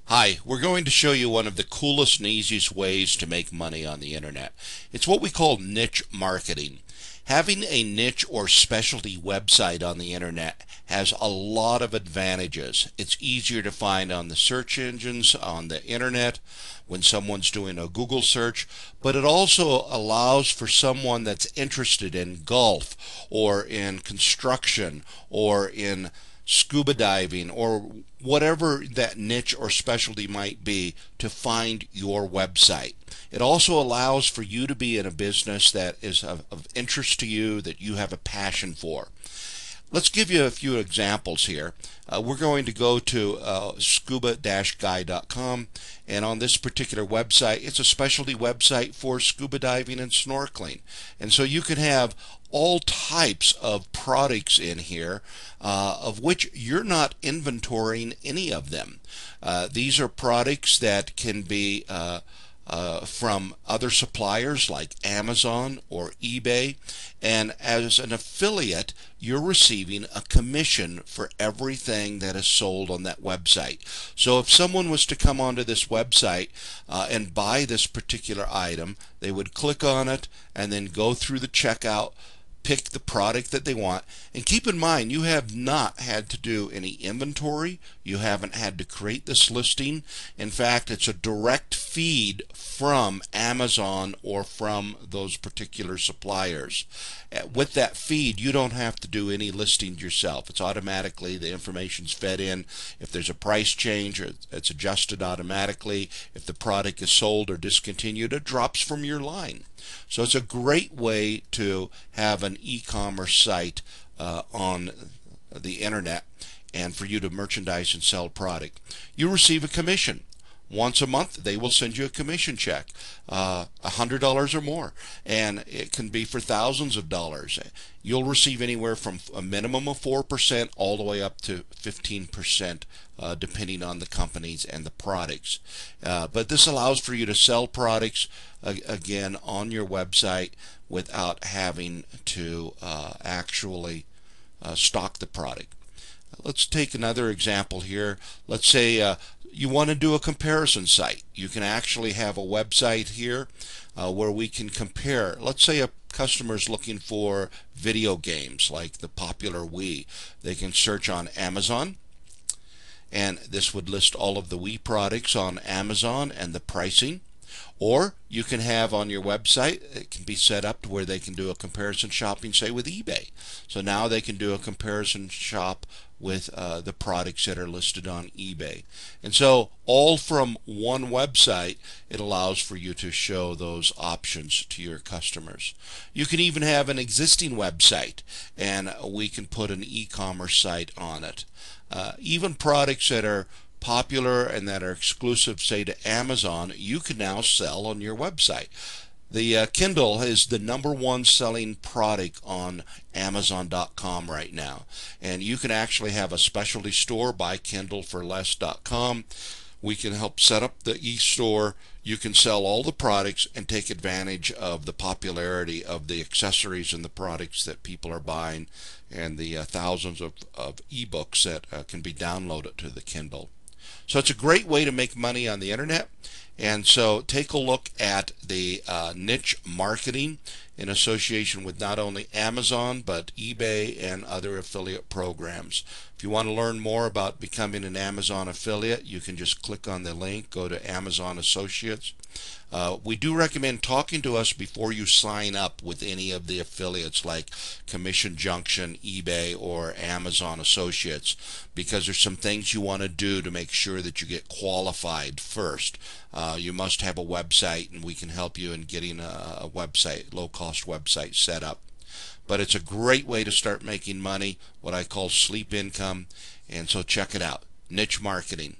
Hi, we're going to show you one of the coolest and easiest ways to make money on the internet. It's what we call niche marketing. Having a niche or specialty website on the internet has a lot of advantages. It's easier to find on the search engines on the internet when someone's doing a Google search, but it also allows for someone that's interested in golf or in construction or in scuba diving or whatever that niche or specialty might be to find your website. It also allows for you to be in a business that is of interest to you, that you have a passion for. Let's give you a few examples here. We're going to go to scuba-guy.com, and on this particular website, it's a specialty website for scuba diving and snorkeling. And so you can have all types of products in here, of which you're not inventorying any of them. These are products that can be from other suppliers like Amazon or eBay, and as an affiliate you're receiving a commission for everything that is sold on that website. So if someone was to come onto this website and buy this particular item, they would click on it and then go through the checkout, pick the product that they want, and keep in mind you have not had to do any inventory. You haven't had to create this listing. In fact, it's a direct feed from Amazon or from those particular suppliers. With that feed, you don't have to do any listings yourself. It's automatically, the information's fed in. If there's a price change, it's adjusted automatically. If the product is sold or discontinued, it drops from your line. So it's a great way to have an e-commerce site on the internet and for you to merchandise and sell product. You receive a commission. Once a month they will send you a commission check, $100 or more, and it can be for thousands of dollars. You'll receive anywhere from a minimum of 4% all the way up to 15%, depending on the companies and the products. But this allows for you to sell products again on your website without having to actually stock the product. Let's take another example here. Let's say you want to do a comparison site. You can actually have a website here where we can compare. Let's say a customer is looking for video games like the popular Wii. They can search on Amazon, and this would list all of the Wii products on Amazon and the pricing. Or you can have on your website, it can be set up to where they can do a comparison shopping, say with eBay. So now they can do a comparison shop with the products that are listed on eBay. And so all from one website, it allows for you to show those options to your customers. You can even have an existing website and we can put an e-commerce site on it. Even products that are popular and that are exclusive, say, to Amazon, you can now sell on your website. The Kindle is the #1 selling product on Amazon.com right now, and you can actually have a specialty store, buykindleforless.com. We can help set up the e-store. You can sell all the products and take advantage of the popularity of the accessories and the products that people are buying, and the thousands of ebooks that can be downloaded to the Kindle. So it's a great way to make money on the internet. And so take a look at the niche marketing in association with not only Amazon but eBay and other affiliate programs. If you want to learn more about becoming an Amazon affiliate, you can just click on the link, go to Amazon Associates. We do recommend talking to us before you sign up with any of the affiliates like Commission Junction, eBay, or Amazon Associates, because there's some things you want to do to make sure that you get qualified first. You must have a website, and we can help you in getting a website, low-cost website set up. But it's a great way to start making money, what I call sleep income, and so check it out. Niche marketing.